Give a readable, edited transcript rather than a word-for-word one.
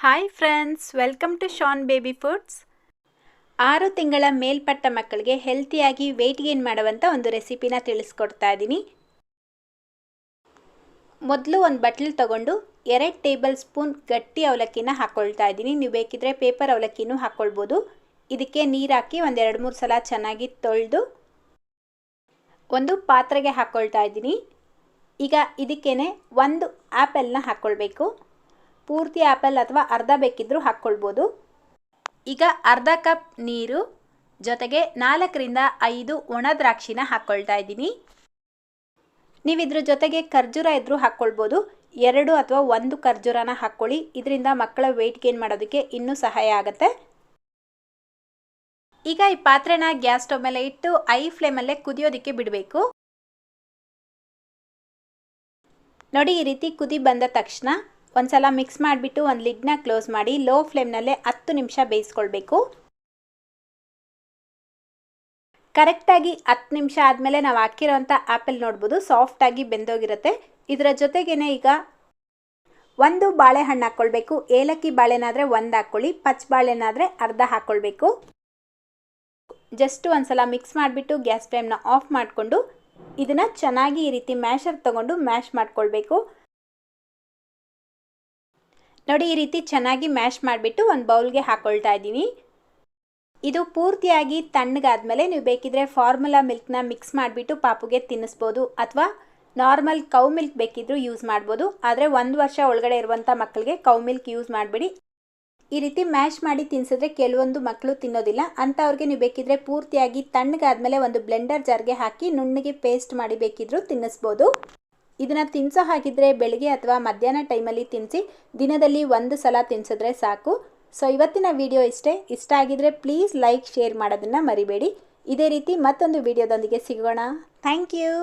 Hi friends, welcome to Shaan baby foods. 6 ತಿಂಗಳ ಮೇಲ್ಪಟ್ಟ ಮಕ್ಕಳಿಗೆ ಹೆಲ್ತಿಯಾಗಿ ವೆಯ್ಟ್ ಗೇನ್ ಮಾಡುವಂಥ ಒಂದು ರೆಸಿಪಿನ ತಿಳಿಸ್ಕೊಡ್ತಾ ಇದ್ದೀನಿ. ಮೊದಲು ಒಂದು ಬಟ್ಲು ತಗೊಂಡು 2 ಟೇಬಲ್ ಸ್ಪೂನ್ ಗಟ್ಟಿ ಅವಲಕ್ಕಿನ ಹಾಕ್ಕೊಳ್ತಾ ಇದ್ದೀನಿ. ನೀವು ಬೇಕಿದ್ರೆ ಪೇಪರ್ ಅವಲಕ್ಕಿನೂ ಹಾಕ್ಕೊಳ್ಬೋದು. ಇದಕ್ಕೆ ನೀರು ಹಾಕಿ ಒಂದು 2-3 ಸಲ ಚೆನ್ನಾಗಿ ತೊಳೆದು ಒಂದು ಪಾತ್ರೆಗೆ ಹಾಕ್ಕೊಳ್ತಾ ಇದ್ದೀನಿ. ಈಗ ಇದಕ್ಕೇನೆ ಒಂದು ಆ್ಯಪಲ್ನ ಹಾಕ್ಕೊಳ್ಬೇಕು. ಪೂರ್ತಿ ಆ್ಯಪಲ್ ಅಥವಾ ಅರ್ಧ ಬೇಕಿದ್ದರೂ ಹಾಕ್ಕೊಳ್ಬೋದು. ಈಗ ಅರ್ಧ ಕಪ್ ನೀರು ಜೊತೆಗೆ 4ರಿಂದ 5 ಒಣ ದ್ರಾಕ್ಷಿನ ಹಾಕ್ಕೊಳ್ತಾ ಇದ್ದೀನಿ. ನೀವು ಇದ್ರ ಜೊತೆಗೆ ಖರ್ಜೂರ ಇದ್ದರೂ ಹಾಕ್ಕೊಳ್ಬೋದು. 2 ಅಥವಾ 1 ಖರ್ಜೂರನ ಹಾಕ್ಕೊಳ್ಳಿ. ಇದರಿಂದ ಮಕ್ಕಳ ವೆಯ್ಟ್ ಗೇನ್ ಮಾಡೋದಕ್ಕೆ ಇನ್ನೂ ಸಹಾಯ ಆಗುತ್ತೆ. ಈಗ ಈ ಪಾತ್ರೆನ ಗ್ಯಾಸ್ ಸ್ಟವ್ ಮೇಲೆ ಇಟ್ಟು ಐ ಫ್ಲೇಮಲ್ಲೇ ಕುದಿಯೋದಕ್ಕೆ ಬಿಡಬೇಕು. ನೋಡಿ, ಈ ರೀತಿ ಕುದಿ ಬಂದ ತಕ್ಷಣ ಒಂದ್ಸಲ ಮಿಕ್ಸ್ ಮಾಡಿಬಿಟ್ಟು ಒಂದು ಲಿಡ್ನ ಕ್ಲೋಸ್ ಮಾಡಿ ಲೋ ಫ್ಲೇಮ್ನಲ್ಲೇ 10 ನಿಮಿಷ ಬೇಯಿಸ್ಕೊಳ್ಬೇಕು. ಕರೆಕ್ಟಾಗಿ 10 ನಿಮಿಷ ಆದಮೇಲೆ ನಾವು ಹಾಕಿರೋಂಥ ಆ್ಯಪಲ್ ನೋಡ್ಬೋದು, ಸಾಫ್ಟಾಗಿ ಬೆಂದೋಗಿರುತ್ತೆ. ಇದರ ಜೊತೆಗೇನೆ ಈಗ 1 ಬಾಳೆಹಣ್ಣು ಹಾಕ್ಕೊಳ್ಬೇಕು. ಏಲಕ್ಕಿ ಬಾಳೆನಾದರೆ 1 ಹಾಕ್ಕೊಳ್ಳಿ, ಪಚ್ಚ ಬಾಳೆನಾದರೆ ಅರ್ಧ ಹಾಕ್ಕೊಳ್ಬೇಕು. ಜಸ್ಟ್ ಒಂದ್ಸಲ ಮಿಕ್ಸ್ ಮಾಡಿಬಿಟ್ಟು ಗ್ಯಾಸ್ ಫ್ಲೇಮ್ನ ಆಫ್ ಮಾಡಿಕೊಂಡು ಇದನ್ನು ಚೆನ್ನಾಗಿ ಈ ರೀತಿ ಮ್ಯಾಶರ್ ತೊಗೊಂಡು ಮ್ಯಾಶ್ ಮಾಡ್ಕೊಳ್ಬೇಕು. ನೋಡಿ, ಈ ರೀತಿ ಚೆನ್ನಾಗಿ ಮ್ಯಾಶ್ ಮಾಡಿಬಿಟ್ಟು ಒಂದು ಬೌಲ್ಗೆ ಹಾಕ್ಕೊಳ್ತಾ ಇದ್ದೀನಿ. ಇದು ಪೂರ್ತಿಯಾಗಿ ತಣ್ಣಗಾದ್ಮೇಲೆ ನೀವು ಬೇಕಿದ್ರೆ ಫಾರ್ಮುಲಾ ಮಿಲ್ಕ್ನ ಮಿಕ್ಸ್ ಮಾಡಿಬಿಟ್ಟು ಪಾಪುಗೆ ತಿನ್ನಿಸ್ಬೋದು, ಅಥವಾ ನಾರ್ಮಲ್ ಕೌ ಮಿಲ್ಕ್ ಬೇಕಿದ್ರೂ ಯೂಸ್ ಮಾಡ್ಬೋದು. ಆದರೆ 1 ವರ್ಷ ಒಳಗಡೆ ಇರುವಂಥ ಮಕ್ಕಳಿಗೆ ಕೌ ಮಿಲ್ಕ್ ಯೂಸ್ ಮಾಡಬೇಡಿ. ಈ ರೀತಿ ಮ್ಯಾಶ್ ಮಾಡಿ ತಿನ್ನಿಸಿದ್ರೆ ಕೆಲವೊಂದು ಮಕ್ಕಳು ತಿನ್ನೋದಿಲ್ಲ. ಅಂಥವ್ರಿಗೆ ನೀವು ಬೇಕಿದ್ರೆ ಪೂರ್ತಿಯಾಗಿ ತಣ್ಣಗಾದ್ಮೇಲೆ ಒಂದು ಬ್ಲೆಂಡರ್ ಜಾರ್ಗೆ ಹಾಕಿ ನುಣ್ಣಗೆ ಪೇಸ್ಟ್ ಮಾಡಿ ಬೇಕಿದ್ರೂ ತಿನ್ನಿಸ್ಬೋದು. ಇದನ್ನು ತಿನ್ನಿಸೋ ಹಾಗಿದ್ರೆ ಬೆಳಗ್ಗೆ ಅಥವಾ ಮಧ್ಯಾಹ್ನ ಟೈಮಲ್ಲಿ ತಿನ್ನಿಸಿ, ದಿನದಲ್ಲಿ 1 ಸಲ ತಿನ್ನಿಸಿದ್ರೆ ಸಾಕು. ಸೊ ಇವತ್ತಿನ ವಿಡಿಯೋ ಇಷ್ಟ ಆಗಿದ್ರೆ ಪ್ಲೀಸ್ ಲೈಕ್, ಶೇರ್ ಮಾಡೋದನ್ನು ಮರಿಬೇಡಿ. ಇದೇ ರೀತಿ ಮತ್ತೊಂದು ವಿಡಿಯೋದೊಂದಿಗೆ ಸಿಗೋಣ. Thank you.